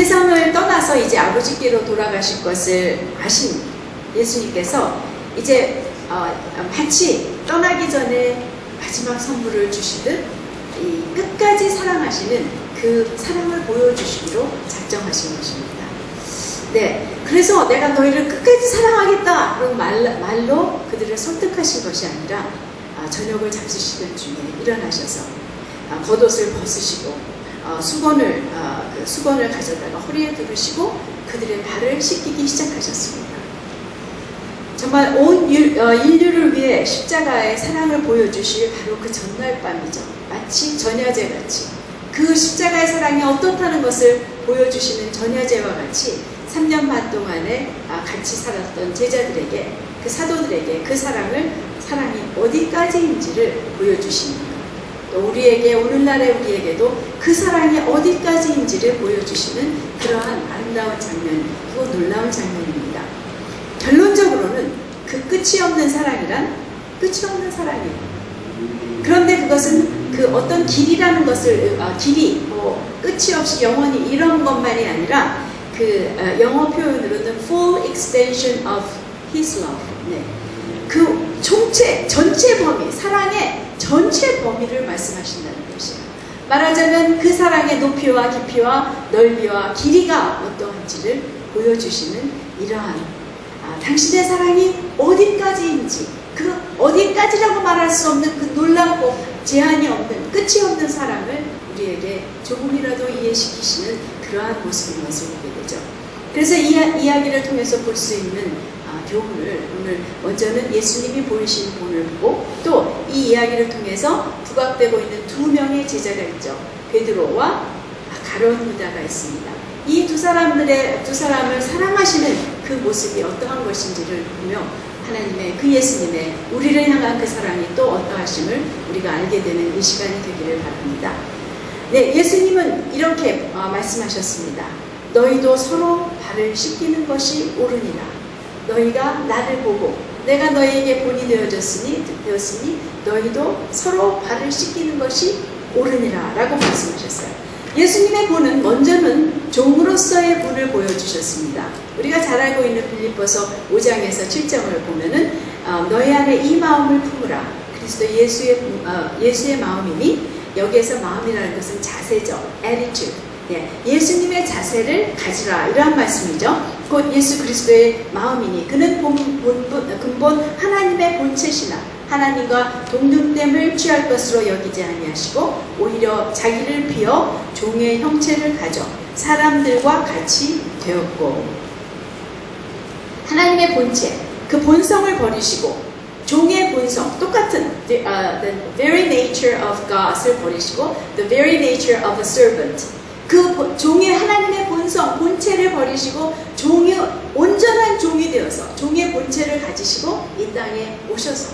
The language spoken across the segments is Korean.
세상을 떠나서 이제 아버지께로 돌아가실 것을 아신 예수님께서 이제 마치 떠나기 전에 마지막 선물을 주시듯 이 끝까지 사랑하시는 그 사랑을 보여주시기로 작정하신 것입니다. 네, 그래서 내가 너희를 끝까지 사랑하겠다 그런 말로 그들을 설득하신 것이 아니라 저녁을 잡수시던 중에 일어나셔서 겉옷을 벗으시고 수건을 가져다가 허리에 두르시고 그들의 발을 씻기기 시작하셨습니다. 정말 온 인류를 위해 십자가의 사랑을 보여주실 바로 그 전날 밤이죠. 마치 전야제같이 그 십자가의 사랑이 어떻다는 것을 보여주시는 전야제와 같이 3년 반 동안에 같이 살았던 제자들에게, 그 사도들에게 그 사랑이 어디까지인지를 보여주십니다. 또 우리에게, 오늘날의 우리에게도 그 사랑이 어디까지인지를 보여주시는 그러한 아름다운 장면이고 놀라운 장면입니다. 결론적으로는 그 끝이 없는 사랑이란 끝이 없는 사랑이에요. 그런데 그것은 그 어떤 길이라는 것을, 길이, 끝이 없이 영원히 이런 것만이 아니라 그 영어 표현으로는 full extension of his love. 네. 그 전체 범위, 사랑의 전체 범위를 말씀하신다는 것이에요. 말하자면 그 사랑의 높이와 깊이와 넓이와 길이가 어떠한지를 보여주시는 이러한 당신의 사랑이 어디까지인지, 그 어디까지라고 말할 수 없는 그 놀랍고 제한이 없는, 끝이 없는 사랑을 우리에게 조금이라도 이해시키시는 그러한 모습인 것을 보게 되죠. 그래서 이 이야기를 통해서 볼 수 있는 교훈을 오늘 먼저는 예수님이 보이신 본을 보고 또 이 이야기를 통해서 부각되고 있는 두 명의 제자가 있죠. 베드로와 가룟 유다가 있습니다. 이 두 사람을 사랑하시는 그 모습이 어떠한 것인지를 보며 하나님의 그 예수님의 우리를 향한 그 사랑이 또 어떠하심을 우리가 알게 되는 이 시간이 되기를 바랍니다. 네, 예수님은 이렇게 말씀하셨습니다. 너희도 서로 발을 씻기는 것이 옳으니라. 너희가 나를 보고 내가 너희에게 본이 되었으니 너희도 서로 발을 씻기는 것이 옳으니라 라고 말씀하셨어요. 예수님의 본은 먼저는 종으로서의 본을 보여주셨습니다. 우리가 잘 알고 있는 빌립보서 5장에서 7장을 보면은 너희 안에 이 마음을 품으라. 그리스도 예수의 마음이니 여기에서 마음이라는 것은 자세죠. attitude. 네, 예수님의 자세를 가지라 이러한 말씀이죠. 곧 예수 그리스도의 마음이니 그는 근본 하나님의 본체시나 하나님과 동등됨을 취할 것으로 여기지 아니하시고 오히려 자기를 비어 종의 형체를 가져 사람들과 같이 되었고 하나님의 본체, 그 본성을 버리시고 종의 본성, 똑같은 the very nature of God을 버리시고 the very nature of a servant, 그 종의 하나님의 본성, 본체를 버리시고 온전한 종이 되어서 종의 본체를 가지시고 이 땅에 오셔서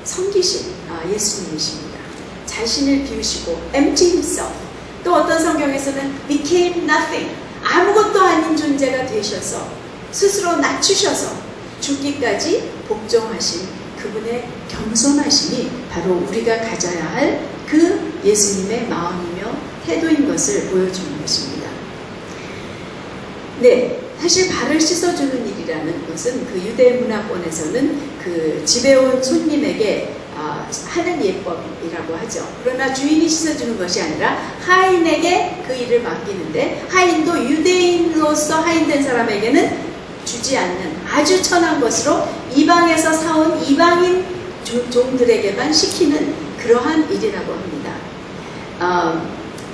섬기신 예수님이십니다. 자신을 비우시고 empty himself, 또 어떤 성경에서는 became nothing, 아무것도 아닌 존재가 되셔서 스스로 낮추셔서 죽기까지 복종하신 그분의 겸손하심이 바로 우리가 가져야 할 그 예수님의 마음이며 태도인 것을 보여주는 것입니다. 네, 사실 발을 씻어주는 일이라는 것은 그 유대 문화권에서는 그 집에 온 손님에게 하는 예법이라고 하죠. 그러나 주인이 씻어주는 것이 아니라 하인에게 그 일을 맡기는데 하인도 유대인으로서 하인된 사람에게는 주지 않는 아주 천한 것으로 이방에서 사온 이방인 종들에게만 시키는 그러한 일이라고 합니다.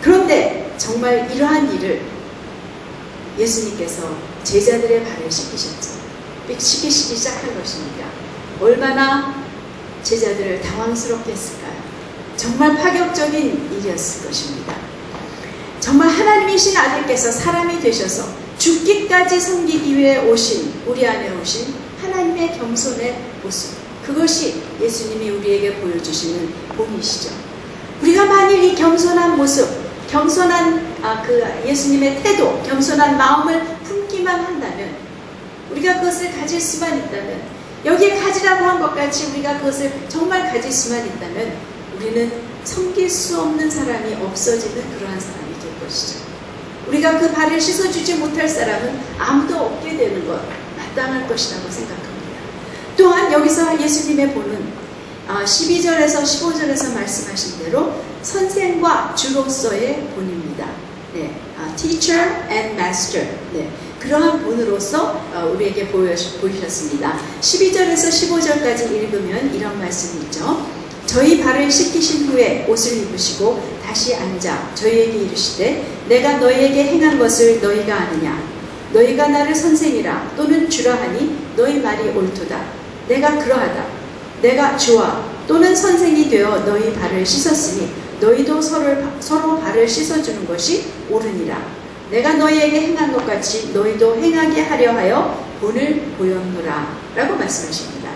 그런데 정말 이러한 일을 예수님께서 제자들의 발을 씻기셨죠. 씻기시기 시작한 것입니다. 얼마나 제자들을 당황스럽게 했을까요? 정말 파격적인 일이었을 것입니다. 정말 하나님이신 아들께서 사람이 되셔서 죽기까지 섬기기 위해 우리 안에 오신 하나님의 겸손의 모습, 그것이 예수님이 우리에게 보여주시는 본이시죠. 우리가 만일 이 겸손한 모습, 겸손한 그 예수님의 태도, 겸손한 마음을 품기만 한다면, 우리가 그것을 가질 수만 있다면, 여기에 가지라고 한 것 같이 우리가 그것을 정말 가질 수만 있다면 우리는 섬길 수 없는 사람이 없어지는 그러한 사람이 될 것이죠. 우리가 그 발을 씻어주지 못할 사람은 아무도 없게 되는 것 마땅할 것이라고 생각합니다. 또한 여기서 예수님의 본은 12절에서 15절에서 말씀하신 대로 선생과 주로서의 본입니다. 네, teacher and master. 네, 그러한 본으로서 우리에게 보이셨습니다. 12절에서 15절까지 읽으면 이런 말씀이 있죠. 저희 발을 씻기신 후에 옷을 입으시고 다시 앉아 저희에게 이르시되 내가 너희에게 행한 것을 너희가 아느냐. 너희가 나를 선생이라 또는 주라 하니 너희 말이 옳도다. 내가 그러하다. 내가 주와 또는 선생이 되어 너희 발을 씻었으니 너희도 서로 발을 씻어주는 것이 옳으니라. 내가 너희에게 행한 것 같이 너희도 행하게 하려 하여 본을 보였노라 라고 말씀하십니다.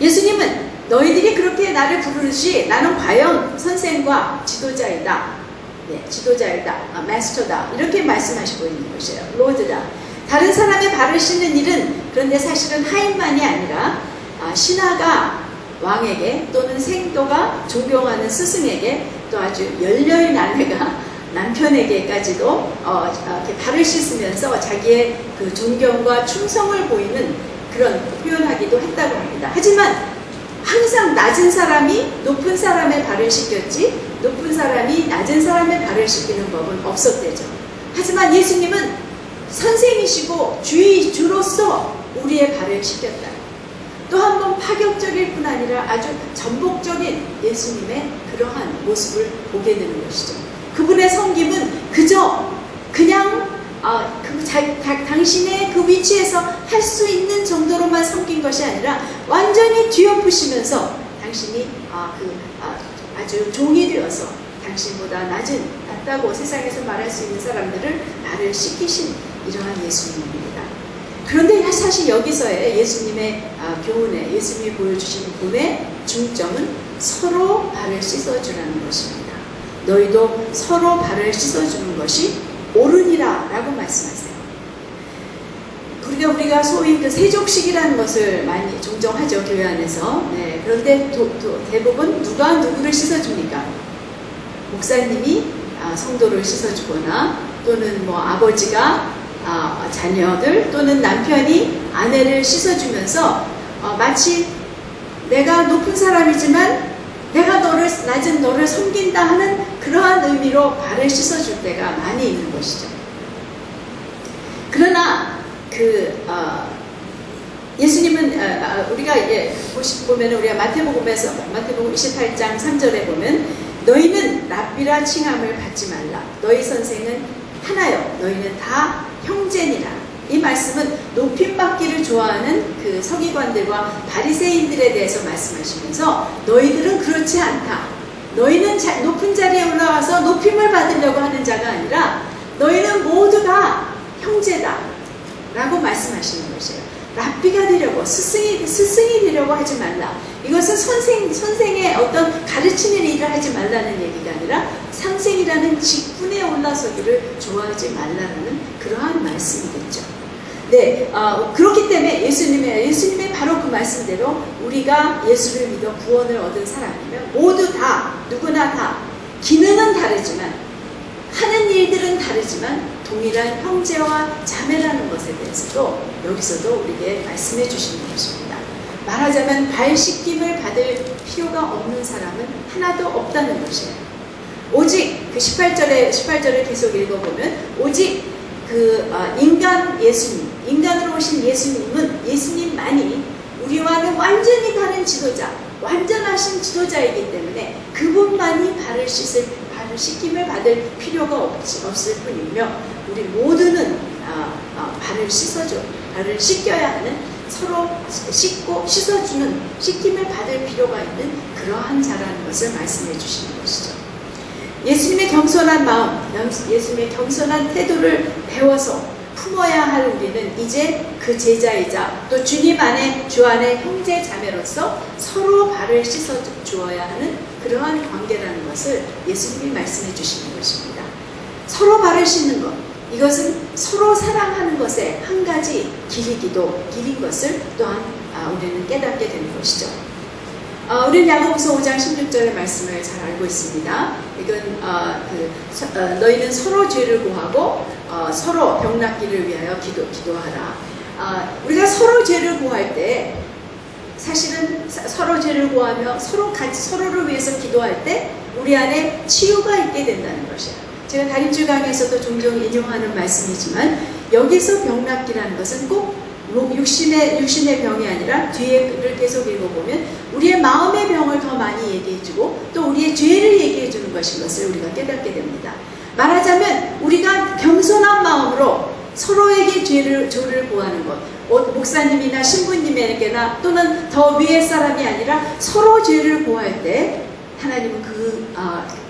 예수님은 너희들이 그렇게 나를 부르듯이 나는 과연 선생과 지도자이다. 네, 지도자이다. 마스터다. 이렇게 말씀하시고 있는 것이에요. 로드다. 다른 사람의 발을 씻는 일은 그런데 사실은 하인만이 아니라 신하가 왕에게 또는 생도가 존경하는 스승에게 또 아주 열렬히 아내가 남편에게까지도 이렇게 발을 씻으면서 자기의 그 존경과 충성을 보이는 그런 표현하기도 했다고 합니다. 하지만 항상 낮은 사람이 높은 사람의 발을 씻겼지 높은 사람이 낮은 사람의 발을 씻기는 법은 없었대죠. 하지만 예수님은 선생이시고 주로서 우리의 발을 씻겼다. 또 한 번 파격적일 뿐 아니라 아주 전복적인 예수님의 그러한 모습을 보게 되는 것이죠. 그분의 섬김은 그냥 당신의 그 위치에서 할 수 있는 정도로만 섬긴 것이 아니라 완전히 뒤엎으시면서 당신이 아주 종이 되어서 당신보다 낮다고 세상에서 말할 수 있는 사람들을 발을 씻기신 이러한 예수님입니다. 그런데 사실 여기서의 예수님의 교훈에 예수님이 보여주시는 본의 중점은 서로 발을 씻어주라는 것입니다. 너희도 서로 발을 씻어주는 것이 옳으니라 라고 말씀하세요. 우리가 소위 그 세족식이라는 것을 많이 종종 하죠, 교회 안에서. 네, 그런데 대부분 누가 누구를 씻어줍니까? 목사님이 성도를 씻어주거나 또는 뭐 아버지가 자녀들 또는 남편이 아내를 씻어주면서 마치 내가 높은 사람이지만 내가 낮은 너를 섬긴다 하는 그러한 의미로 발을 씻어줄 때가 많이 있는 것이죠. 그러나 예수님은 우리가 보면 우리가 마태복음 28장 3절에 보면 너희는 랍비라 칭함을 받지 말라. 너희 선생은 하나요. 너희는 다 형제니라. 이 말씀은 높임받기를 좋아하는 그 서기관들과 바리새인들에 대해서 말씀하시면서 너희들은 그렇지 않다. 너희는 높은 자리에 올라와서 높임을 받으려고 하는 자가 아니라 너희는 모두 다 형제다 라고 말씀하시는 것이에요. 랍비가 되려고 스승이 되려고 하지 말라. 이것은 선생의 어떤 가르치는 일을 하지 말라는 얘기가 아니라 상생이라는 직분에 올라서기를 좋아하지 말라는 그러한 말씀이겠죠. 네, 그렇기 때문에 예수님의 바로 그 말씀대로 우리가 예수를 믿어 구원을 얻은 사람이면 모두 다 누구나 다 기능은 다르지만 하는 일들은 다르지만 동일한 형제와 자매라는 것에 대해서도 여기서도 우리에게 말씀해 주시는 것입니다. 말하자면 발 씻김을 받을 필요가 없는 사람은 하나도 없다는 것이에요. 오직 그 18절을 계속 읽어보면 오직 인간으로 오신 예수님은 예수님만이 우리와는 완전히 다른 지도자, 완전하신 지도자이기 때문에 그분만이 발을 씻김을 받을 필요가 없을 뿐이며 우리 모두는 발을 씻겨야 하는 서로 씻고 씻어주는 씻김을 받을 필요가 있는 그러한 자라는 것을 말씀해 주시는 것이죠. 예수님의 겸손한 마음, 예수님의 겸손한 태도를 배워서 품어야 할 우리는 이제 그 제자이자 또 주님 안에 주 안에 형제 자매로서 서로 발을 씻어 주어야 하는 그러한 관계라는 것을 예수님이 말씀해 주시는 것입니다. 서로 발을 씻는 것, 이것은 서로 사랑하는 것의 한 가지 길인 것을 또한 우리는 깨닫게 되는 것이죠. 우리는 야고보서 5장 16절의 말씀을 잘 알고 있습니다. 이건 너희는 서로 죄를 구하고 서로 병 낫기를 위하여 기도하라. 우리가 서로 죄를 구할 때 사실은 서로 죄를 구하며 서로를 위해서 기도할 때 우리 안에 치유가 있게 된다는 것이에요. 제가 다림줄 강의에서도 종종 인용하는 말씀이지만 여기서 병 낫기라는 것은 꼭 육신의 병이 아니라 뒤에를 계속 읽어보면 우리의 마음의 병을 더 많이 얘기해주고 또 우리의 죄를 얘기해주는 것인 것을 우리가 깨닫게 됩니다. 말하자면 우리가 겸손한 마음으로 서로에게 조를 구하는 것, 목사님이나 신부님에게나 또는 더 위의 사람이 아니라 서로 죄를 구할 때 하나님은 그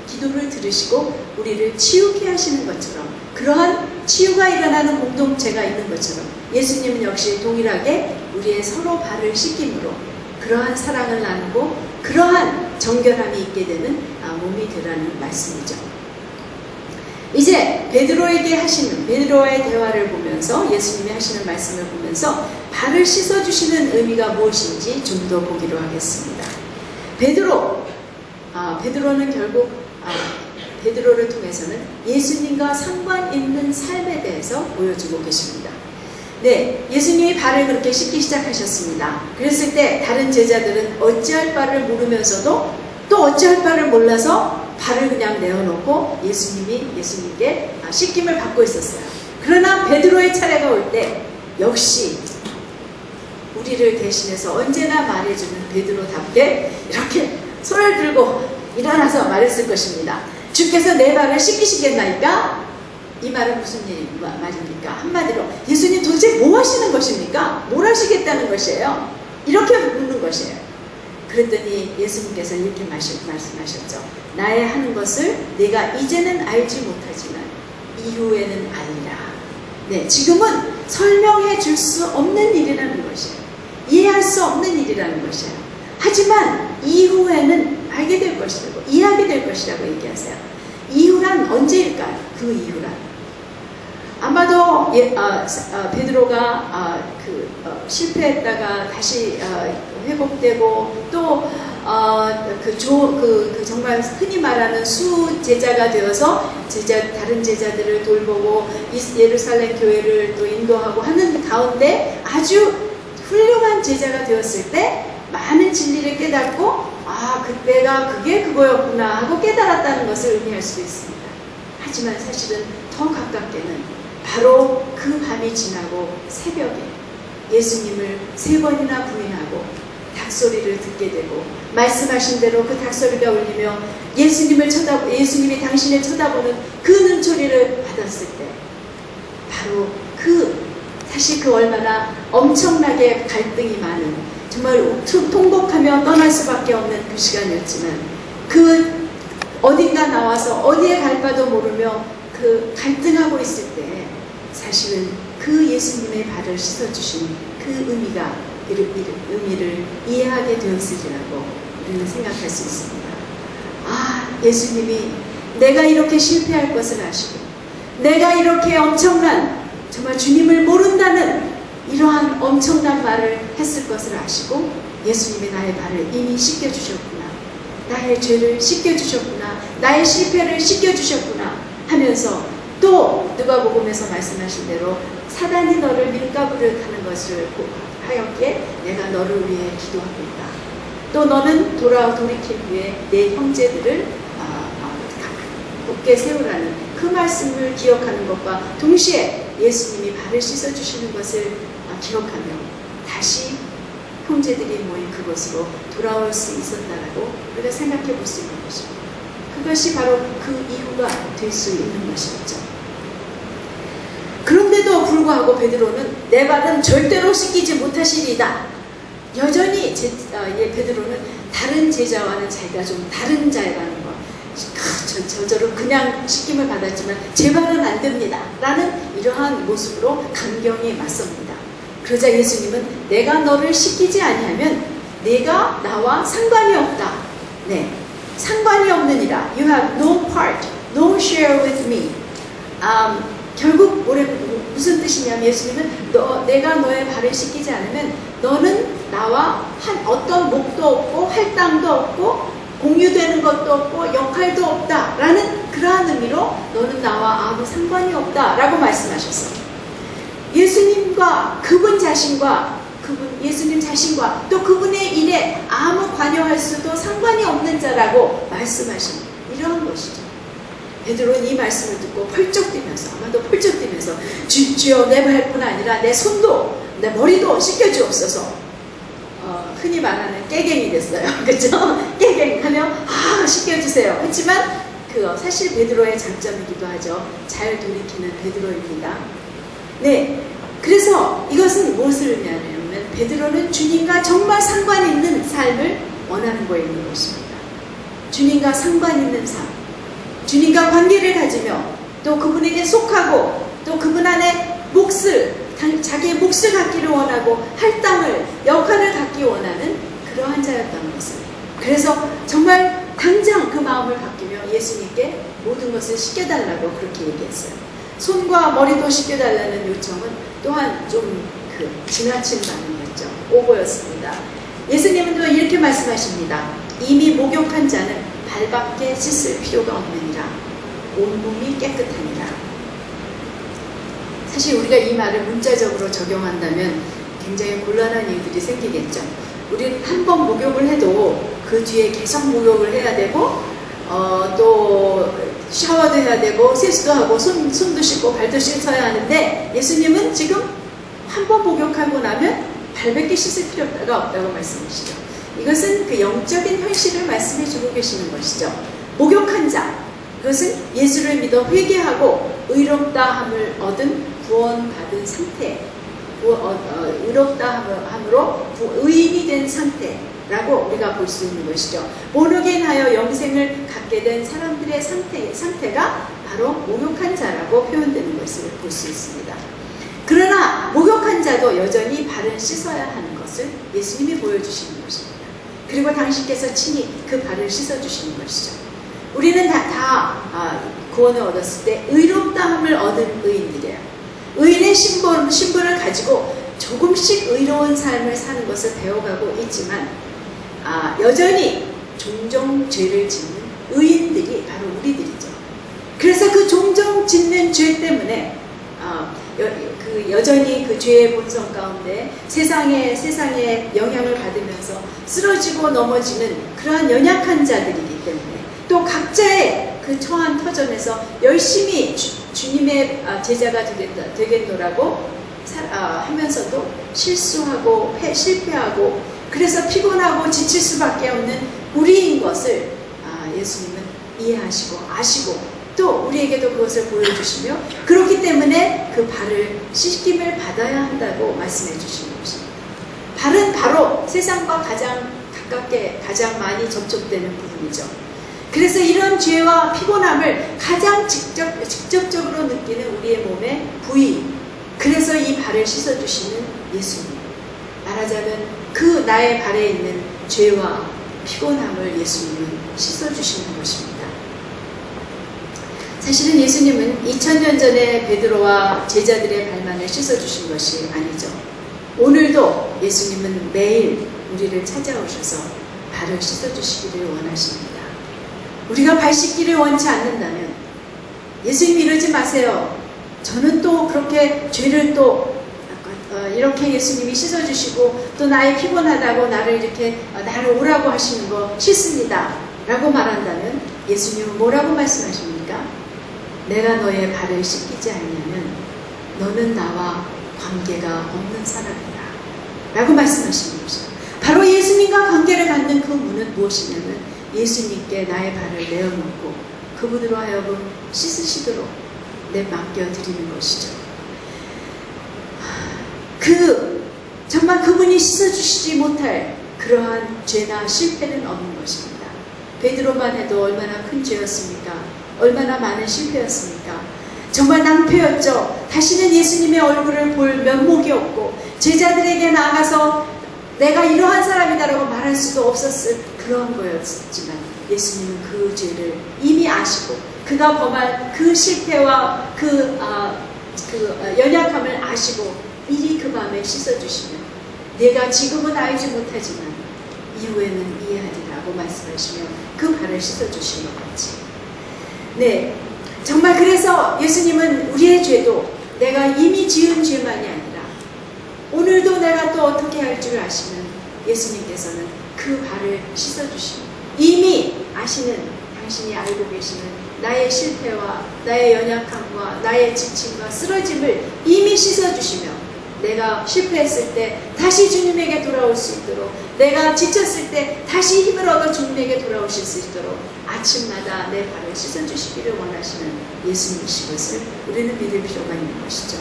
기도를 들으시고 우리를 치유케 하시는 것처럼 그러한 치유가 일어나는 공동체가 있는 것처럼 예수님은 역시 동일하게 우리의 서로 발을 씻김으로 그러한 사랑을 나누고 그러한 정결함이 있게 되는 몸이 되라는 말씀이죠. 이제 베드로와의 대화를 보면서 예수님이 하시는 말씀을 보면서 발을 씻어주시는 의미가 무엇인지 좀 더 보기로 하겠습니다. 베드로는 결국 베드로를 통해서는 예수님과 상관 있는 삶에 대해서 보여주고 계십니다. 네, 예수님이 발을 그렇게 씻기 시작하셨습니다. 그랬을 때 다른 제자들은 어찌할 바를 모르면서도 또 어찌할 바를 몰라서 발을 그냥 내어놓고 예수님께 씻김을 받고 있었어요. 그러나 베드로의 차례가 올 때 역시 우리를 대신해서 언제나 말해주는 베드로답게 이렇게 손을 들고 일어나서 말했을 것입니다. 주께서 내 발을 씻기시겠나이까? 이 말은 무슨 말입니까? 한마디로 예수님 도대체 뭐 하시는 것입니까? 뭘 하시겠다는 것이에요? 이렇게 묻는 것이에요. 그랬더니 예수님께서 이렇게 말씀하셨죠. 나의 하는 것을 내가 이제는 알지 못하지만 이후에는 알리라. 네, 지금은 설명해 줄 수 없는 일이라는 것이에요. 이해할 수 없는 일이라는 것이에요. 하지만 이후에는 알게 될 것이라고, 이해하게 될 것이라고 얘기하세요. 이후란 언제일까요? 그 이후란 아마도 베드로가 실패했다가 다시 회복되고 또 정말 흔히 말하는 수제자가 되어서 다른 제자들을 돌보고 예루살렘 교회를 또 인도하고 하는 가운데 아주 훌륭한 제자가 되었을 때 많은 진리를 깨닫고 그때가 그게 그거였구나 하고 깨달았다는 것을 의미할 수도 있습니다. 하지만 사실은 더 가깝게는 바로 그 밤이 지나고 새벽에 예수님을 3번이나 부인하고 닭소리를 듣게 되고 말씀하신 대로 그 닭소리가 울리며 예수님이 당신을 쳐다보는 그 눈초리를 받았을 때 바로 사실 얼마나 엄청나게 갈등이 많은 정말 통곡하며 떠날 수밖에 없는 그 시간이었지만 어딘가 나와서 어디에 갈 바도 모르며 갈등하고 있을 때 사실은 그 예수님의 발을 씻어주신 그 의미를 이해하게 되었으리라고 우리는 생각할 수 있습니다. 예수님이 내가 이렇게 실패할 것을 아시고 내가 이렇게 엄청난 정말 주님을 모른다는 이러한 엄청난 말을 했을 것을 아시고 예수님이 나의 발을 이미 씻겨주셨구나, 나의 죄를 씻겨주셨구나, 나의 실패를 씻겨주셨구나 하면서 또 누가복음에서 말씀하신 대로 사단이 너를 밀가부를 하는 것을 하였기에 내가 너를 위해 기도하겠다. 또 너는 돌이킨 후에 내 형제들을 굳게 세우라는 그 말씀을 기억하는 것과 동시에 예수님이 발을 씻어주시는 것을 기억하며 다시 형제들이 모인 그곳으로 돌아올 수 있었다라고 우리가 생각해 볼 수 있는 것입니다. 그것이 바로 그 이유가 될 수 있는 것이었죠. 그런데도 불구하고 베드로는 내 발은 절대로 씻기지 못하시리다. 여전히 베드로는 다른 제자와는 자기가 좀 다른 자라는 것. 저절로 그냥 씻김을 받았지만 제 발은 안 됩니다 라는 이러한 모습으로 강경히 맞섭니다. 그러자 예수님은 내가 너를 씻기지 아니하면 내가 나와 상관이 없다. 네, 상관이 없느니라. You have no part, no share with me. 결국 무슨 뜻이냐면 예수님은 내가 너의 발을 씻기지 않으면 너는 나와 어떤 목도 없고 할당도 없고 공유되는 것도 없고 역할도 없다라는 그러한 의미로 너는 나와 아무 상관이 없다라고 말씀하셨어요. 예수님과 그분 자신과 예수님 자신과 또 그분의 일에 아무 관여할 수도 상관이 없는 자라고 말씀하신 이러한 것이죠. 베드로는 이 말씀을 듣고 펄쩍 뛰면서 아마도 펄쩍 뛰면서 주여 내 발뿐 아니라 내 손도 내 머리도 씻겨주옵소서. 흔히 말하는 깨갱이 됐어요. 그죠? 깨갱하면 씻겨주세요. 하지만 사실 베드로의 장점이기도 하죠. 잘 돌이키는 베드로입니다. 네, 그래서 이것은 무엇을 의미하냐면 베드로는 주님과 정말 상관 있는 삶을 원하는 거에 있는 것입니다. 주님과 상관 있는 삶, 주님과 관계를 가지며 또 그분에게 속하고 또 그분 안에 자기의 몫을 갖기를 원하고 할당을, 역할을 갖기 원하는 그러한 자였다는 것을. 그래서 정말 당장 그 마음을 바뀌며 예수님께 모든 것을 씻겨달라고 그렇게 얘기했어요. 손과 머리도 씻겨달라는 요청은 또한 좀 지나친 반응이었죠. 오버였습니다. 예수님은 또 이렇게 말씀하십니다. 이미 목욕한 자는 발밖에 씻을 필요가 없느니라. 온몸이 깨끗하니라. 사실 우리가 이 말을 문자적으로 적용한다면 굉장히 곤란한 일들이 생기겠죠. 우리는 한 번 목욕을 해도 그 뒤에 계속 목욕을 해야 되고 또 샤워도 해야 되고 세수도 하고 손도 씻고 발도 씻어야 하는데 예수님은 지금 한 번 목욕하고 나면 발밖에 씻을 필요가 없다고 말씀하시죠. 이것은 그 영적인 현실을 말씀해 주고 계시는 것이죠. 목욕한 자, 그것은 예수를 믿어 회개하고 의롭다함을 얻은 구원받은 상태, 의롭다함으로 의인이 된 상태라고 우리가 볼 수 있는 것이죠. 본어게인하여 영생을 갖게 된 사람들의 상태가 바로 목욕한 자라고 표현되는 것을 볼 수 있습니다. 그러나 목욕한 자도 여전히 발을 씻어야 하는 것을 예수님이 보여주시는 것입니다. 그리고 당신께서 친히 그 발을 씻어주시는 것이죠. 우리는 다 구원을 얻었을 때 의롭다함을 얻은 의인들이에요. 의인의 신분을 가지고 조금씩 의로운 삶을 사는 것을 배워가고 있지만 여전히 종종 죄를 짓는 의인들이 바로 우리들이죠. 그래서 그 종종 짓는 죄 때문에 여전히 그 죄의 본성 가운데 세상에 영향을 받으면서 쓰러지고 넘어지는 그러한 연약한 자들이기 때문에 또 각자의 그 처한 터전에서 열심히 주님의 제자가 되겠노라고 하면서도 실수하고 실패하고 그래서 피곤하고 지칠 수밖에 없는 우리인 것을 예수님은 이해하시고 아시고 또 우리에게도 그것을 보여주시며 그렇기 때문에 그 발을 씻김을 받아야 한다고 말씀해 주시는 것입니다. 발은 바로 세상과 가장 가깝게 가장 많이 접촉되는 부분이죠. 그래서 이런 죄와 피곤함을 가장 직접적으로 느끼는 우리의 몸의 부위, 그래서 이 발을 씻어주시는 예수님, 말하자면 그 나의 발에 있는 죄와 피곤함을 예수님은 씻어주시는 것입니다. 사실은 예수님은 2000년 전에 베드로와 제자들의 발만을 씻어주신 것이 아니죠. 오늘도 예수님은 매일 우리를 찾아오셔서 발을 씻어주시기를 원하십니다. 우리가 발 씻기를 원치 않는다면 예수님 이러지 마세요. 저는 또 그렇게 죄를 또 이렇게 예수님이 씻어주시고 또 나의 피곤하다고 나를 오라고 하시는 거 싫습니다 라고 말한다면 예수님은 뭐라고 말씀하십니까? 내가 너의 발을 씻기지 않으면 너는 나와 관계가 없는 사람이다 라고 말씀하시는 것이죠. 바로 예수님과 관계를 갖는 그 문은 무엇이냐면 예수님께 나의 발을 내어놓고 그분으로 하여금 씻으시도록 맡겨드리는 것이죠. 정말 그분이 씻어주시지 못할 그러한 죄나 실패는 없는 것입니다. 베드로만 해도 얼마나 큰 죄였습니까? 얼마나 많은 실패였습니까? 정말 낭패였죠. 다시는 예수님의 얼굴을 볼 면목이 없고 제자들에게 나아가서 내가 이러한 사람이다라고 말할 수도 없었을 그런 거였지만 예수님은 그 죄를 이미 아시고 그가 범한 그 실패와 그 연약함을 아시고 미리 그 밤에 씻어주시면 내가 지금은 알지 못하지만 이후에는 이해하리라고 말씀하시며 그 발을 씻어주신 것 같이. 네, 정말 그래서 예수님은 우리의 죄도 내가 이미 지은 죄만이 아니라 오늘도 내가 또 어떻게 할 줄 아시는 예수님께서는 그 발을 씻어주시며 이미 아시는, 당신이 알고 계시는 나의 실패와 나의 연약함과 나의 지침과 쓰러짐을 이미 씻어주시며 내가 실패했을 때 다시 주님에게 돌아올 수 있도록, 내가 지쳤을 때 다시 힘을 얻어 주님에게 돌아오실 수 있도록 아침마다 내 발을 씻어주시기를 원하시는 예수님이신 것을 우리는 믿을 필요가 있는 것이죠.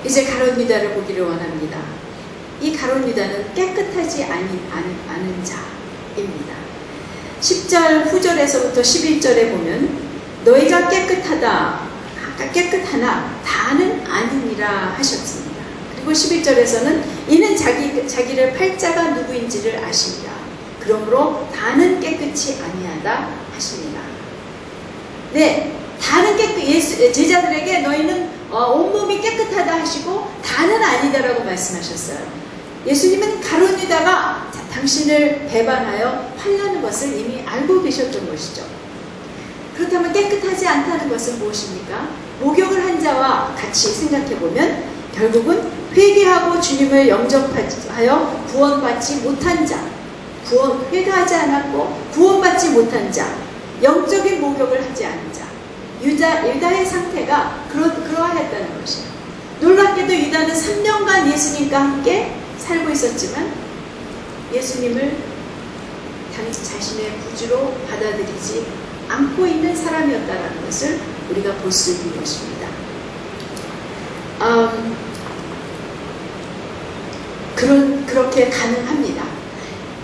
이제 가룟 유다를 보기를 원합니다. 이 가룟 유다는 깨끗하지 않은 자입니다. 10절 후절에서부터 11절에 보면 너희가 깨끗하나 다는 아니니라 하셨습니다. 그리고 11절에서는 이는 자기를 팔자가 누구인지를 아십니다. 그러므로 다는 깨끗이 아니하다 하십니다. 네, 다는 제자들에게 너희는 온몸이 깨끗하다 하시고 다는 아니다라고 말씀하셨어요. 예수님은 가룟 유다가 당신을 배반하여 팔려는 것을 이미 알고 계셨던 것이죠. 그렇다면 깨끗하지 않다는 것은 무엇입니까? 목욕을 한 자와 같이 생각해보면 결국은 회개하고 주님을 영접하여 구원받지 못한 자, 회개하지 않았고 구원받지 못한 자, 영적인 목욕을 하지 않은 자, 유다의 상태가 그러했다는 것이에요. 놀랍게도 유다는 3년간 예수님과 함께 살고 있었지만 예수님을 자신의 구주로 받아들이지 않고 있는 사람이었다는 것을 우리가 볼 수 있는 것입니다. 그렇게 가능합니다.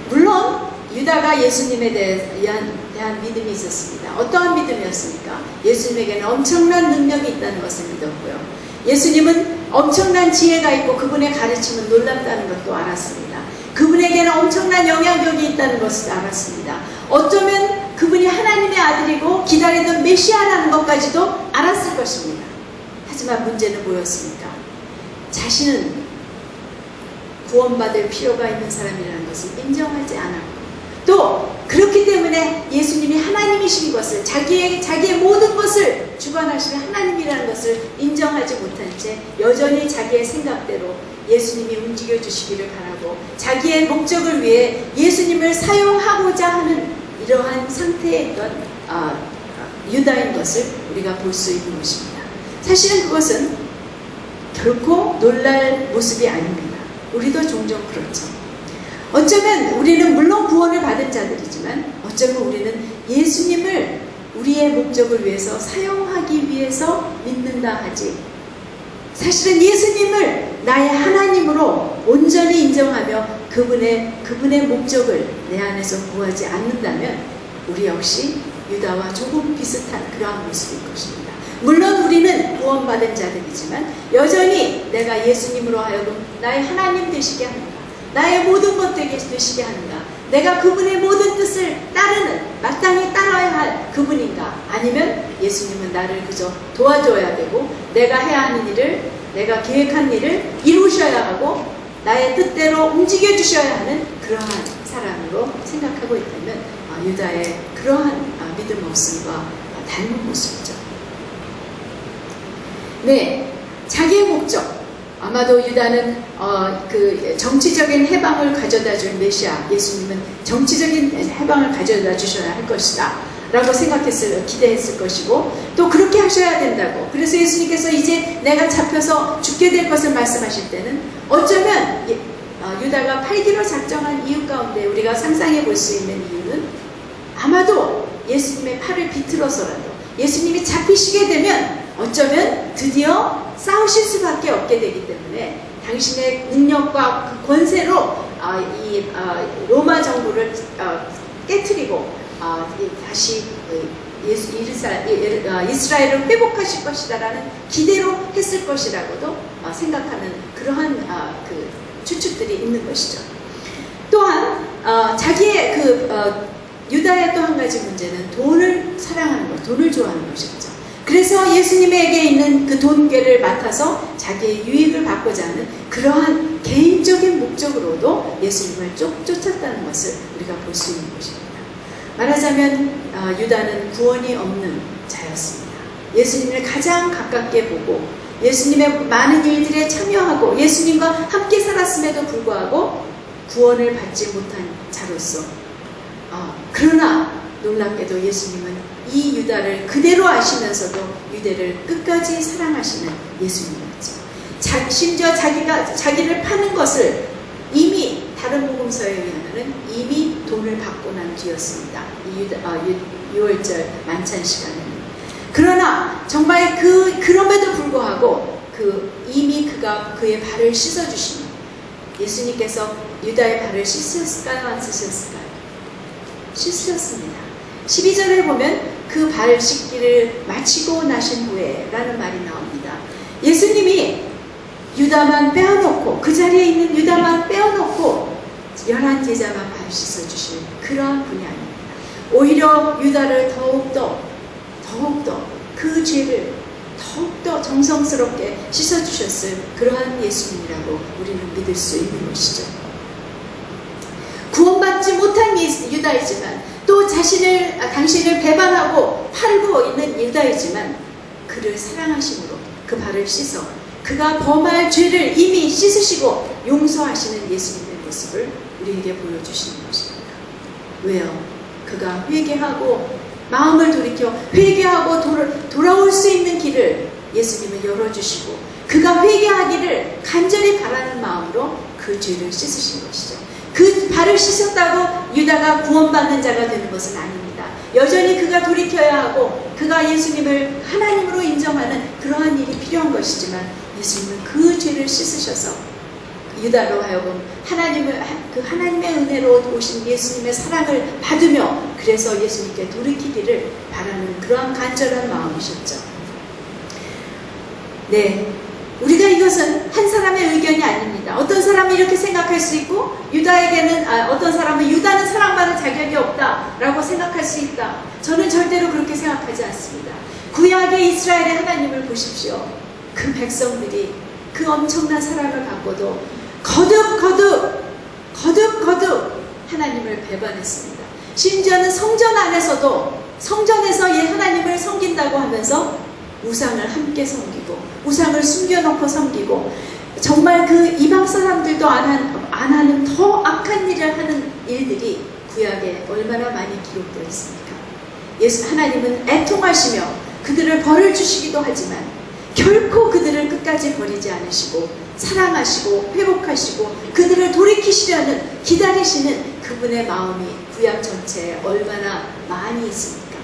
물론 유다가 예수님에 대한 믿음이 있었습니다. 어떠한 믿음이었습니까? 예수님에게는 엄청난 능력이 있다는 것을 믿었고요. 예수님은 엄청난 지혜가 있고 그분의 가르침은 놀랍다는 것도 알았습니다. 그분에게는 엄청난 영향력이 있다는 것을 알았습니다. 어쩌면 그분이 하나님의 아들이고 기다리던 메시아라는 것까지도 알았을 것입니다. 하지만 문제는 뭐였습니까? 자신은 구원받을 필요가 있는 사람이라는 것을 인정하지 않았고 또 그렇기 때문에 예수님이 하나님이신 것을 자기의 모든 것을 주관하시는 하나님이라는 것을 인정하지 못한 채 여전히 자기의 생각대로 예수님이 움직여 주시기를 바라고 자기의 목적을 위해 예수님을 사용하고자 하는 이러한 상태에 있던 유다인 것을 우리가 볼 수 있는 것입니다. 사실은 그것은 결코 놀랄 모습이 아닙니다. 우리도 종종 그렇죠. 어쩌면 우리는 물론 구원을 받은 자들이지만 어쩌면 우리는 예수님을 우리의 목적을 위해서 사용하기 위해서 믿는다 하지 사실은 예수님을 나의 하나님으로 온전히 인정하며 그분의 목적을 내 안에서 구하지 않는다면 우리 역시 유다와 조금 비슷한 그러한 모습일 것입니다. 물론 우리는 구원받은 자들이지만 여전히 내가 예수님으로 하여금 나의 하나님 되시게 하는가, 나의 모든 것 되시게 하는가, 내가 그분의 모든 뜻을 마땅히 따라야 할 그분인가, 아니면 예수님은 나를 그저 도와줘야 되고 내가 해야 하는 일을, 내가 계획한 일을 이루셔야 하고 나의 뜻대로 움직여 주셔야 하는 그러한 사람으로 생각하고 있다면 유다의 그러한 믿음 없음과 닮은 모습이죠. 네, 자기의 목적, 아마도 유다는 그 정치적인 해방을 가져다 줄 메시아 예수님은 정치적인 해방을 가져다 주셔야 할 것이다 라고 기대했을 것이고 또 그렇게 하셔야 된다고, 그래서 예수님께서 이제 내가 잡혀서 죽게 될 것을 말씀하실 때는 어쩌면 유다가 팔기로 작정한 이유 가운데 우리가 상상해 볼 수 있는 이유는 아마도 예수님의 팔을 비틀어서라도 예수님이 잡히시게 되면 어쩌면 드디어 싸우실 수밖에 없게 되기 때문에 당신의 능력과 그 권세로 이 로마 정부를 깨트리고 다시 이스라엘을 회복하실 것이다라는 기대로 했을 것이라고도 생각하는 그러한 그 추측들이 있는 것이죠. 또한 자기의 유다의 또 한 가지 문제는 돈을 사랑하는 것, 돈을 좋아하는 것이었죠. 그래서 예수님에게 있는 그 돈괴를 맡아서 자기의 유익을 받고자 하는 그러한 개인적인 목적으로도 예수님을 쫓았다는 것을 우리가 볼 수 있는 것입니다. 말하자면 유다는 구원이 없는 자였습니다. 예수님을 가장 가깝게 보고 예수님의 많은 일들에 참여하고 예수님과 함께 살았음에도 불구하고 구원을 받지 못한 자로서 그러나 놀랍게도 예수님은 이 유다를 그대로 아시면서도 유대를 끝까지 사랑하시는 예수님이었죠. 심지어 자기를 파는 것을 이미 다른 복음서에 의하면 이미 돈을 받고 난 뒤였습니다. 이 6월절 만찬 시간에는. 그러나 정말 그럼에도 불구하고 이미 그가 그의 발을 씻어주시는 예수님께서 유다의 발을 씻으셨을까요? 안 씻으셨을까요? 씻으셨습니다. 12절에 보면 그 발 씻기를 마치고 나신 후에 라는 말이 나옵니다. 예수님이 유다만 빼어놓고 그 자리에 있는 유다만 빼어놓고 11 제자만 발 씻어주실 그러한 분이 아닙니다. 오히려 유다를 더욱더 그 죄를 더욱더 정성스럽게 씻어주셨을 그러한 예수님이라고 우리는 믿을 수 있는 것이죠. 구원받지 못한 유다이지만 또 당신을 배반하고 팔고 있는 유다이지만 그를 사랑하심으로 그 발을 씻어 그가 범할 죄를 이미 씻으시고 용서하시는 예수님의 모습을 우리에게 보여주시는 것입니다. 왜요? 그가 회개하고 마음을 돌이켜 회개하고 돌아올 수 있는 길을 예수님은 열어주시고 그가 회개하기를 간절히 바라는 마음으로 그 죄를 씻으신 것이죠. 그 발을 씻었다고 유다가 구원받는 자가 되는 것은 아닙니다. 여전히 그가 돌이켜야 하고 그가 예수님을 하나님으로 인정하는 그러한 일이 필요한 것이지만 예수님은 그 죄를 씻으셔서 유다로 하여금 하나님의 은혜로 오신 예수님의 사랑을 받으며 그래서 예수님께 돌이키기를 바라는 그러한 간절한 마음이셨죠. 네, 우리가 이것은 한 사람의 의견이 아닙니다. 어떤 사람이 이렇게 생각할 수 있고 어떤 사람은 유다는 사랑받을 자격이 없다라고 생각할 수 있다. 저는 절대로 그렇게 생각하지 않습니다. 구약의 이스라엘의 하나님을 보십시오. 그 백성들이 그 엄청난 사랑을 받고도 거듭 하나님을 배반했습니다. 심지어는 성전 안에서도 성전에서 하나님을 섬긴다고 하면서 우상을 함께 섬기고 우상을 숨겨놓고 섬기고 정말 그 이방 사람들도 안 하는 더 악한 일을 하는 일들이 구약에 얼마나 많이 기록되어 있습니까? 하나님은 애통하시며 그들을 벌을 주시기도 하지만 결코 그들을 끝까지 버리지 않으시고 사랑하시고 회복하시고 그들을 돌이키시려는 기다리시는 그분의 마음이 구약 전체에 얼마나 많이 있습니까?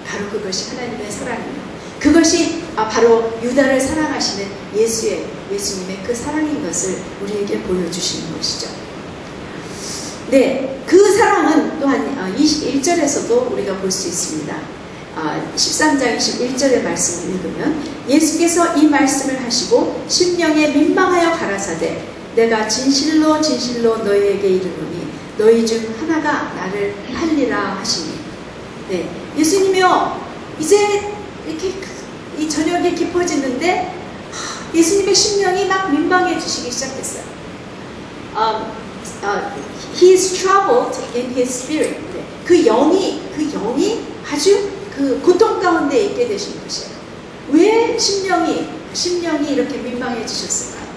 바로 그것이 하나님의 사랑이며 그것이 바로 유다를 사랑하시는 예수님의 그 사랑인 것을 우리에게 보여주시는 것이죠. 네, 그 사랑은 또한 21절에서도 우리가 볼 수 있습니다. 13장 21절의 말씀을 읽으면 예수께서 이 말씀을 하시고 심령에 민망하여 가라사대 내가 진실로 너희에게 이르노니 너희 중 하나가 나를 팔리라 하시니. 네, 예수님이요 이제 이렇게 이 저녁이 깊어지는데 예수님의 심령이 막 민망해지시기 시작했어요. He is troubled in his spirit. 네, 그 영이 아주 그 고통 가운데 있게 되신 것이에요. 왜 심령이 이렇게 민망해지셨을까요?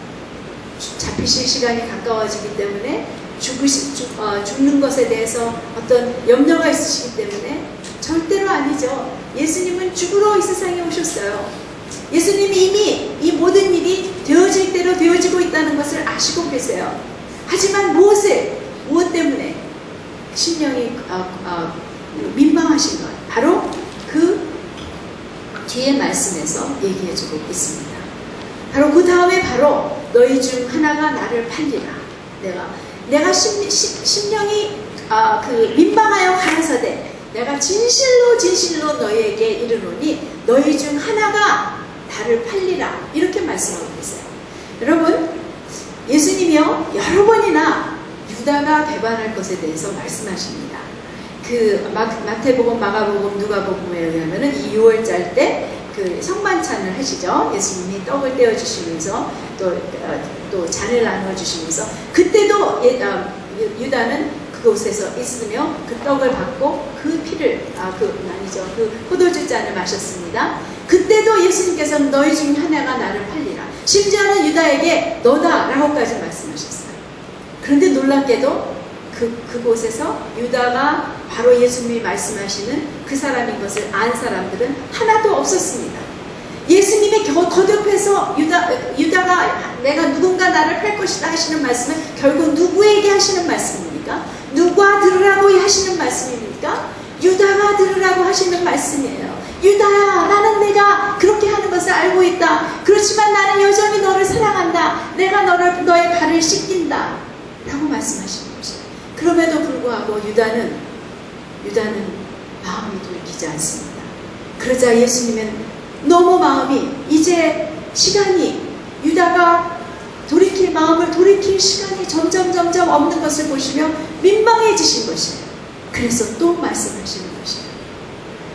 잡히실 시간이 가까워지기 때문에 죽는 것에 대해서 어떤 염려가 있으시기 때문에? 절대로 아니죠. 예수님은 죽으러 이 세상에 오셨어요. 예수님이 이미 이 모든 일이 되어질 대로 되어지고 있다는 것을 아시고 계세요. 하지만 무엇 때문에 심령이 민망하신 것? 바로 그 뒤에 말씀에서 얘기해주고 있습니다. 바로 그 다음에 바로 너희 중 하나가 나를 팔리라. 내가 심령이 민망하여 가라사대 내가 진실로 너희에게 이르노니 너희 중 하나가 나를 팔리라. 이렇게 말씀하고 계세요. 여러분, 예수님이요 여러 번이나 유다가 배반할 것에 대해서 말씀하십니다. 그 마태복음, 마가복음, 누가복음에 의하면은 이 6월절 때 그 성만찬을 하시죠. 예수님이 떡을 떼어주시면서 또 잔을 나눠주시면서 그때도 유다는 그곳에서 있으며 그 떡을 받고 그 피를 그 포도주 잔을 마셨습니다. 그때도 예수님께서 너희 중 하나가 나를 팔리라. 심지어는 유다에게 너다라고까지 말씀하셨어요. 그런데 놀랍게도 그곳에서 유다가 바로 예수님이 말씀하시는 그 사람인 것을 안 사람들은 하나도 없었습니다. 예수님이 거듭해서 유다가 내가 누군가 나를 팔 것이다 하시는 말씀은 결국 누구에게 하시는 말씀입니까? 누가 들으라고 하시는 말씀입니까? 유다가 들으라고 하시는 말씀이에요. 유다야, 나는 내가 그렇게 하는 것을 알고 있다. 그렇지만 나는 여전히 너를 사랑한다. 내가 너의 발을 씻긴다 라고 말씀하시는 것이에요. 그럼에도 불구하고 유다는 마음이 돌이키지 않습니다. 그러자 예수님은 너무 마음이 이제 시간이 유다가 마음을 돌이킬 시간이 점점 없는 것을 보시며 민망해지신 것이에요. 그래서 또 말씀하시는 것이에요.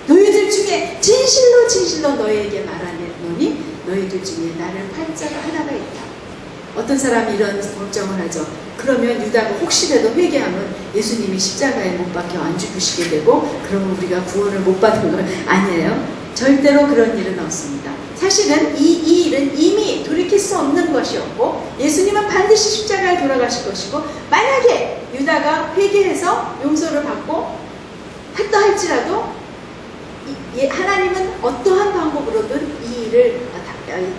너희들 중에 진실로 너희에게 말하노니 너희들 중에 나를 팔 자가 하나가 있다. 어떤 사람이 이런 걱정을 하죠. 그러면 유다가 혹시라도 회개하면 예수님이 십자가에 못 박혀 안 죽으시게 되고 그러면 우리가 구원을 못 받은 건 아니에요. 절대로 그런 일은 없습니다. 사실은 이 일은 이미 돌이킬 수 없는 것이었고 예수님은 반드시 십자가에 돌아가실 것이고 만약에 유다가 회개해서 용서를 받고 했다 할지라도 하나님은 어떠한 방법으로든 이 일을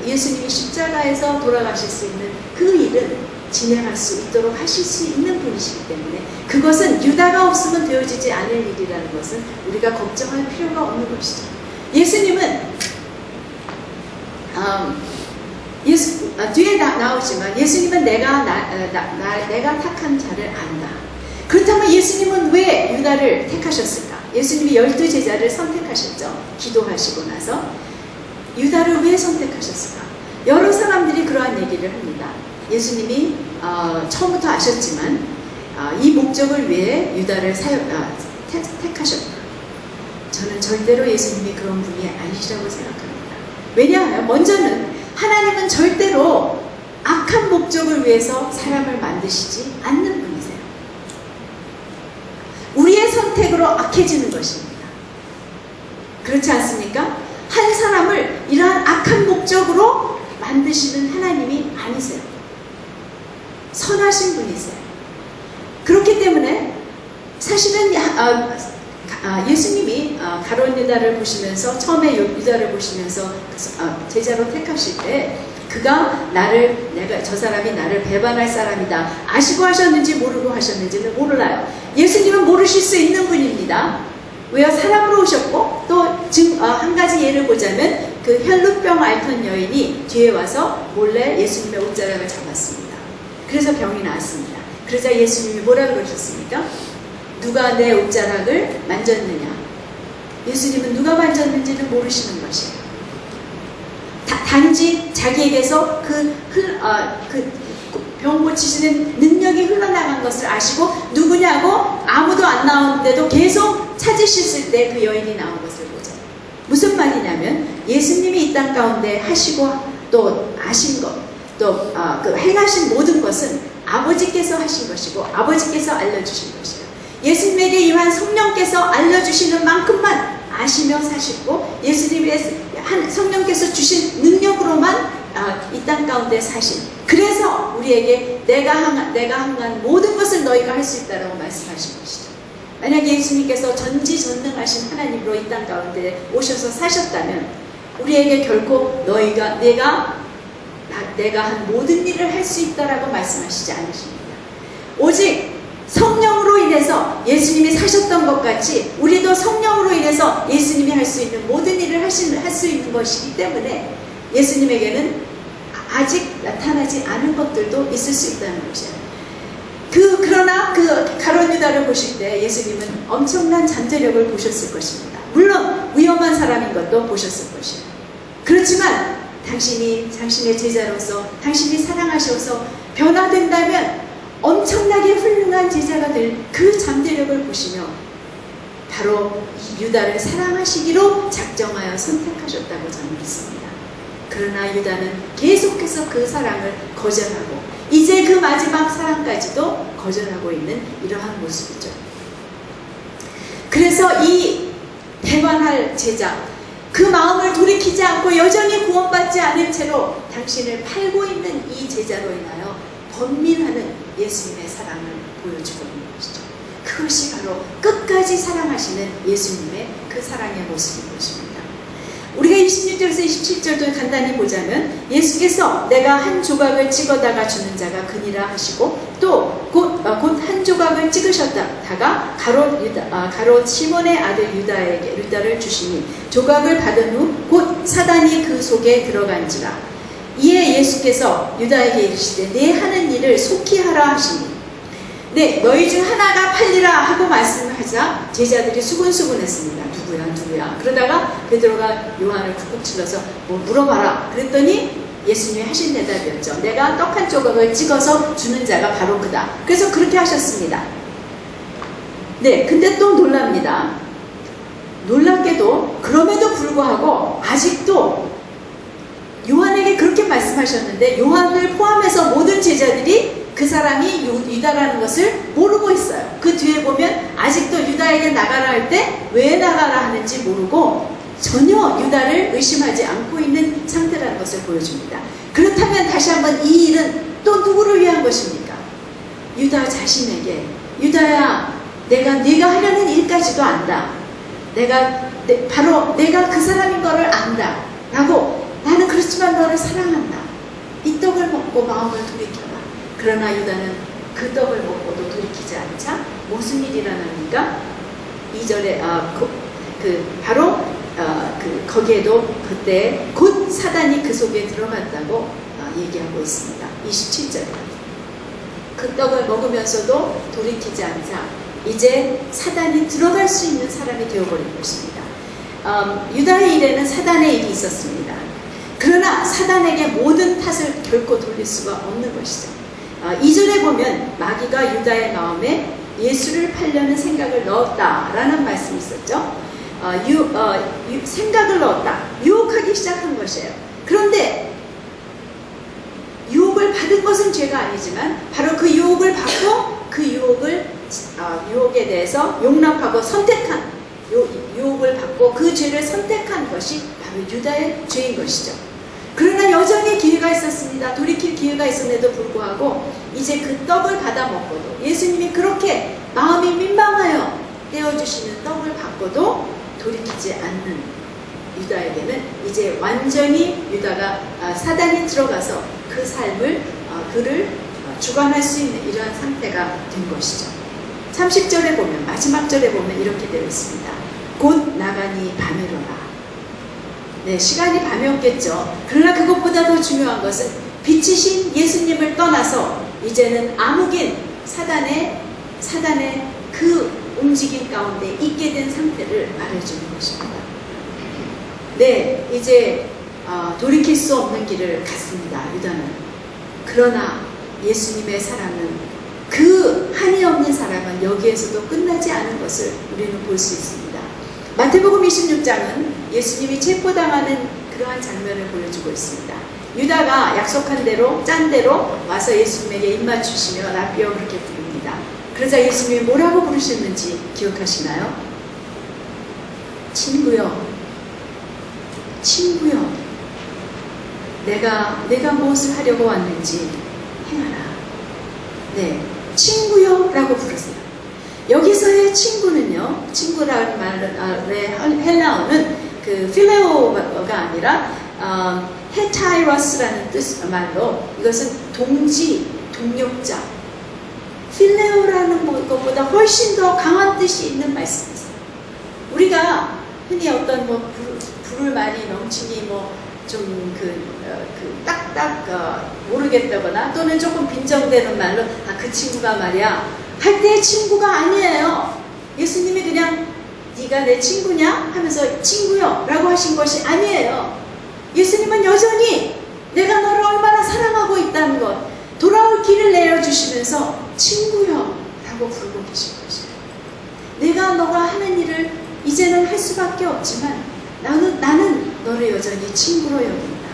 예수님이 십자가에서 돌아가실 수 있는 그 일은 진행할 수 있도록 하실 수 있는 분이시기 때문에 그것은 유다가 없으면 되어지지 않을 일이라는 것은 우리가 걱정할 필요가 없는 것이죠. 예수님은 뒤에 나오지만 예수님은 내가 택한 자를 안다. 그렇다면 예수님은 왜 유다를 택하셨을까? 예수님이 12제자를 선택하셨죠. 기도하시고 나서 유다를 왜 선택하셨을까? 여러 사람들이 그러한 얘기를 합니다. 예수님이 처음부터 아셨지만 이 목적을 위해 유다를 택하셨다. 저는 절대로 예수님이 그런 분이 아니시라고 생각합니다. 왜냐하면 먼저는 하나님은 절대로 악한 목적을 위해서 사람을 만드시지 않는 분이세요. 우리의 선택으로 악해지는 것입니다. 그렇지 않습니까? 한 사람을 이러한 악한 목적으로 만드시는 하나님이 아니세요. 선하신 분이세요. 그렇기 때문에 사실은 예수님이 가룟 유다를 보시면서 처음에 유다를 보시면서 제자로 택하실 때 그가 저 사람이 나를 배반할 사람이다 아시고 하셨는지 모르고 하셨는지는 몰라요. 예수님은 모르실 수 있는 분입니다. 왜요? 사람으로 오셨고 또 한 가지 예를 보자면 그 혈루병 앓던 여인이 뒤에 와서 몰래 예수님의 옷자락을 잡았습니다. 그래서 병이 나았습니다. 그러자 예수님이 뭐라 그러셨습니까? 누가 내 옷자락을 만졌느냐? 예수님은 누가 만졌는지는 모르시는 것이에요. 단지 자기에게서 병 고치시는 능력이 흘러나간 것을 아시고 누구냐고 아무도 안 나오는데도 계속 찾으셨을 때 그 여인이 나온 것을 보죠. 무슨 말이냐면 예수님이 이 땅 가운데 하시고 또 아신 것, 또 그 행하신 모든 것은 아버지께서 하신 것이고 아버지께서 알려주신 것이에요. 예수님에게 임한 성령께서 알려주시는 만큼만 아시며 사시고 예수님의 성령께서 주신 능력으로만 이 땅 가운데 사신, 그래서 우리에게 내가 행한 모든 것을 너희가 할 수 있다라고 말씀하신 것이죠. 만약에 예수님께서 전지전능하신 하나님으로 이 땅 가운데 오셔서 사셨다면 우리에게 결코 내가 한 모든 일을 할 수 있다라고 말씀하시지 않으십니다. 오직 성령으로 인해서 예수님이 사셨던 것 같이 우리도 성령으로 인해서 예수님이 할 수 있는 모든 일을 할 수 있는 것이기 때문에 예수님에게는 아직 나타나지 않은 것들도 있을 수 있다는 것이에요. 그러나 가룟 유다를 보실 때 예수님은 엄청난 잠재력을 보셨을 것입니다. 물론 위험한 사람인 것도 보셨을 것이에요. 그렇지만 당신의 제자로서 당신이 사랑하셔서 변화된다면 엄청나게 훌륭한 제자가 될 그 잠재력을 보시며 바로 이 유다를 사랑하시기로 작정하여 선택하셨다고 저는 믿습니다. 그러나 유다는 계속해서 그 사랑을 거절하고 이제 그 마지막 사랑까지도 거절하고 있는 이러한 모습이죠. 그래서 이 배반할 제자, 그 마음을 돌이키지 않고 여전히 구원받지 않은 채로 당신을 팔고 있는 이 제자로 인하여 번민하는 예수님의 사랑을 보여주고 있는 것이죠. 그것이 바로 끝까지 사랑하시는 예수님의 그 사랑의 모습인 것입니다. 우리가 26절에서 27절도 간단히 보자면 예수께서 내가 한 조각을 찍어다가 주는 자가 그니라 하시고 또 곧 한 조각을 찍으셨다가 가롯 시몬의 아들 유다를 주시니 조각을 받은 후 곧 사단이 그 속에 들어간지라. 이에 예수께서 유다에게 이르시되 내 하는 일을 속히 하라 하시니 네, 너희 중 하나가 팔리라 하고 말씀하자 제자들이 수군수군했습니다. 누구야? 그러다가 베드로가 요한을 쿡쿡 찔러서 뭐 물어봐라. 그랬더니 예수님이 하신 대답이었죠. 내가 떡 한 조각을 찍어서 주는 자가 바로 그다. 그래서 그렇게 하셨습니다. 네, 근데 또 놀랍니다. 놀랍게도 그럼에도 불구하고 아직도 요한에게 그렇게 말씀하셨는데 요한을 포함해서 모든 제자들이 그 사람이 유다라는 것을 모르고 있어요. 그 뒤에 보면 아직도 유다에게 나가라 할 때 왜 나가라 하는지 모르고 전혀 유다를 의심하지 않고 있는 상태라는 것을 보여줍니다. 그렇다면 다시 한번 이 일은 또 누구를 위한 것입니까? 유다 자신에게 유다야 네가 하려는 일까지도 안다. 바로 내가 그 사람인 거를 안다. 라고 나는 그렇지만 너를 사랑한다. 이 떡을 먹고 마음을 돌이켜라. 그러나 유다는 그 떡을 먹고도 돌이키지 않자 무슨 일이 일어납니까? 2절에 거기에도 그때 곧 사단이 그 속에 들어갔다고 얘기하고 있습니다. 27절에 그 떡을 먹으면서도 돌이키지 않자 이제 사단이 들어갈 수 있는 사람이 되어버린 것입니다. 유다의 일에는 사단의 일이 있었습니다. 그러나 사단에게 모든 탓을 결코 돌릴 수가 없는 것이죠. 2절에 보면 마귀가 유다의 마음에 예수를 팔려는 생각을 넣었다라는 말씀이 있었죠. 생각을 넣었다. 유혹하기 시작한 것이에요. 그런데 유혹을 받은 것은 죄가 아니지만 바로 그 유혹을 받고 그 유혹에 대해서 용납하고 선택한 유혹을 받고 그 죄를 선택한 것이 바로 유다의 죄인 것이죠. 그러나 여전히 기회가 있었습니다. 돌이킬 기회가 있었는데도 불구하고 이제 그 떡을 받아 먹고도 예수님이 그렇게 마음이 민망하여 떼어주시는 떡을 받고도 돌이키지 않는 유다에게는 이제 완전히 유다가 사단이 들어가서 그 삶을 그를 주관할 수 있는 이러한 상태가 된 것이죠. 30절에 보면 마지막 절에 보면 이렇게 되어 있습니다. 곧 나가니 밤이로라. 네, 시간이 밤이었겠죠. 그러나 그것보다 더 중요한 것은 빛이신 예수님을 떠나서 이제는 암흑인 사단의 그 움직임 가운데 있게 된 상태를 말해주는 것입니다. 네, 이제 돌이킬 수 없는 길을 갔습니다. 유다는. 그러나 예수님의 사랑은 그 한이 없는 사랑은 여기에서도 끝나지 않은 것을 우리는 볼 수 있습니다. 마태복음 26장은 예수님이 체포당하는 그러한 장면을 보여주고 있습니다. 유다가 약속한 대로 짠 대로 와서 예수님에게 입맞추시며 라비어 그렇게 부릅니다. 그러자 예수님이 뭐라고 부르셨는지 기억하시나요? 친구요, 내가 무엇을 하려고 왔는지 행하라. 네, 친구요 라고 부르세요. 여기서의 친구는요, 친구라는 말의 헬라어는 그 필레오가 아니라 헤타이러스라는 말로 이것은 동지, 동력자, 필레오라는 것보다 훨씬 더 강한 뜻이 있는 말씀이세요. 우리가 흔히 어떤 부를 말이 넘치니 좀 딱딱 모르겠다거나 또는 조금 빈정되는 말로 그 친구가 말이야 할 때의 친구가 아니에요. 예수님이 그냥 네가 내 친구냐 하면서 친구요 라고 하신 것이 아니에요. 예수님은 여전히 내가 너를 얼마나 사랑하고 있다는 것, 돌아올 길을 내어주시면서 친구요 라고 부르고 계신 것이에요. 내가 너가 하는 일을 이제는 할 수밖에 없지만 나는 너를 여전히 친구로 여긴다.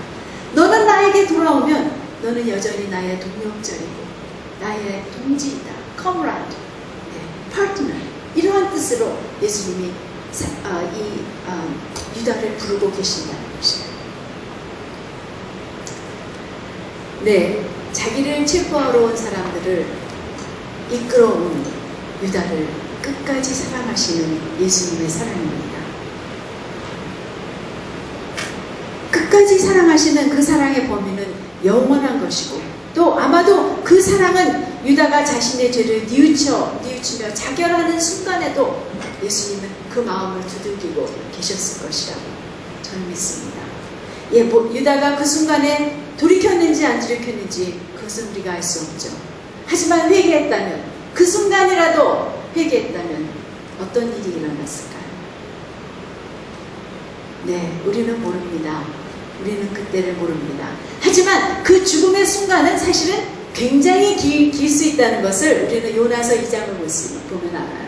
너는 나에게 돌아오면 너는 여전히 나의 동역자이고 나의 동지이다. comrade, partner. 이러한 뜻으로 예수님이 유다를 부르고 계신다는 것이에요. 네, 자기를 체포하러 온 사람들을 이끌어온 유다를 끝까지 사랑하시는 예수님의 사랑입니다. 끝까지 사랑하시는 그 사랑의 범위는 영원한 것이고 또 아마도 그 사랑은 유다가 자신의 죄를 뉘우치며 자결하는 순간에도 예수님은 그 마음을 두들기고 계셨을 것이라고 저는 믿습니다. 유다가 그 순간에 돌이켰는지 안 돌이켰는지 그것은 우리가 알 수 없죠. 하지만 회개했다면, 그 순간이라도 회개했다면 어떤 일이 일어났을까요? 네, 우리는 모릅니다. 우리는 그때를 모릅니다. 하지만 그 죽음의 순간은 사실은 굉장히 길 수 있다는 것을 우리는 요나서 2장을 보면 알아요.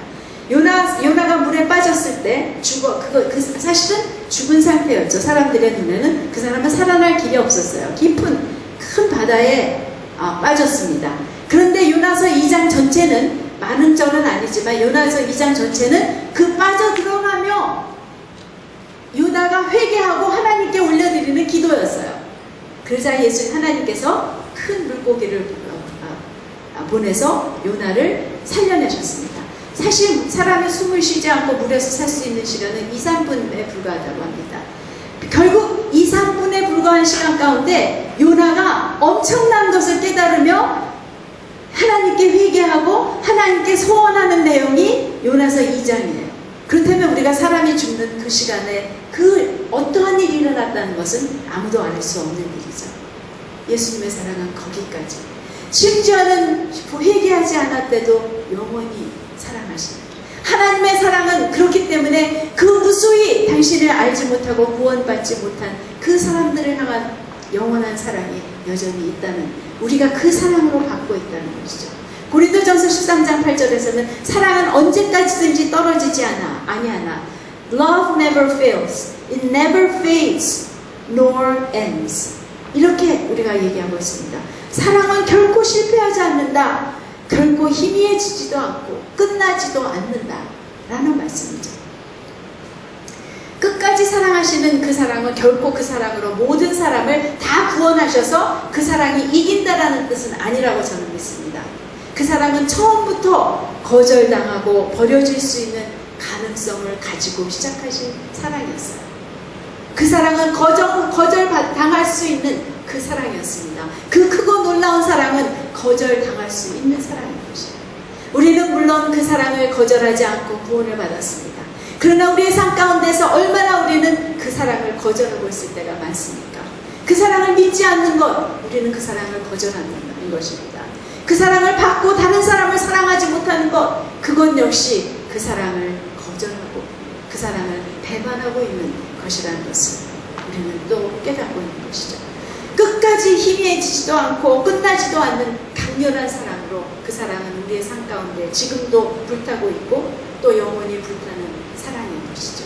요나가 물에 빠졌을 때 사실은 죽은 상태였죠. 사람들의 눈에는 그 사람은 살아날 길이 없었어요. 깊은 큰 바다에 빠졌습니다. 그런데 요나서 2장 전체는, 많은 절은 아니지만 요나서 2장 전체는 그 빠져 들어가며 요나가 회개하고 하나님께 올려드리는 기도였어요. 그러자 하나님께서 큰 물고기를 보내서 요나를 살려내셨습니다. 사실 사람이 숨을 쉬지 않고 물에서 살 수 있는 시간은 2, 3분에 불과하다고 합니다. 결국 2, 3분에 불과한 시간 가운데 요나가 엄청난 것을 깨달으며 하나님께 회개하고 하나님께 소원하는 내용이 요나서 2장이에요. 그렇다면 우리가 사람이 죽는 그 시간에 그 어떠한 일이 일어났다는 것은 아무도 알 수 없는 일이죠. 예수님의 사랑은 거기까지. 심지어는 회개하지 않았대도 영원히 사랑하시는 하나님의 사랑은 그렇기 때문에 그 무수히 당신을 알지 못하고 구원받지 못한 그 사람들을 향한 영원한 사랑이 여전히 있다는, 우리가 그 사랑으로 받고 있다는 것이죠. 고린도전서 13장 8절에서는 사랑은 언제까지든지 떨어지지 아니하나 Love never fails, it never fades nor ends. 이렇게 우리가 얘기하고 있습니다. 사랑은 결코 실패하지 않는다. 결코 희미해지지도 않고 끝나지도 않는다 라는 말씀이죠. 끝까지 사랑하시는 그 사랑은 결코 그 사랑으로 모든 사람을 다 구원하셔서 그 사랑이 이긴다라는 뜻은 아니라고 저는 믿습니다. 그 사랑은 처음부터 거절당하고 버려질 수 있는 가능성을 가지고 시작하신 사랑이었어요. 그 사랑은 거절당할 수 있는 그 사랑이었습니다. 그 크고 놀라운 사랑은 거절당할 수 있는 사랑인 것이에요. 우리는 물론 그 사랑을 거절하지 않고 구원을 받았습니다. 그러나 우리의 삶 가운데서 얼마나 우리는 그 사랑을 거절하고 있을 때가 많습니까? 그 사랑을 믿지 않는 것, 우리는 그 사랑을 거절하는 것입니다. 그 사랑을 받고 다른 사람을 사랑하지 못하는 것, 그것 역시 그 사랑을 거절하고 그 사랑을 배반하고 있는 것이라는 것을 우리는 또 깨닫고 있는 것이죠. 끝까지 희미해지지도 않고 끝나지도 않는 강렬한 사랑으로 그 사랑은 우리의 삶 가운데 지금도 불타고 있고 또 영원히 불타는 사랑인 것이죠.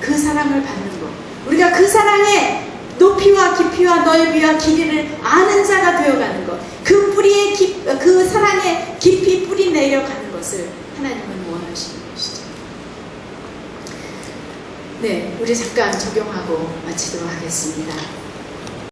그 사랑을 받는 것, 우리가 그 사랑의 높이와 깊이와 넓이와 길이를 아는 자가 되어가는 것, 그 사랑의 깊이 뿌리 내려가는 것을 하나님은 원하시는 것이죠. 네, 우리 잠깐 적용하고 마치도록 하겠습니다.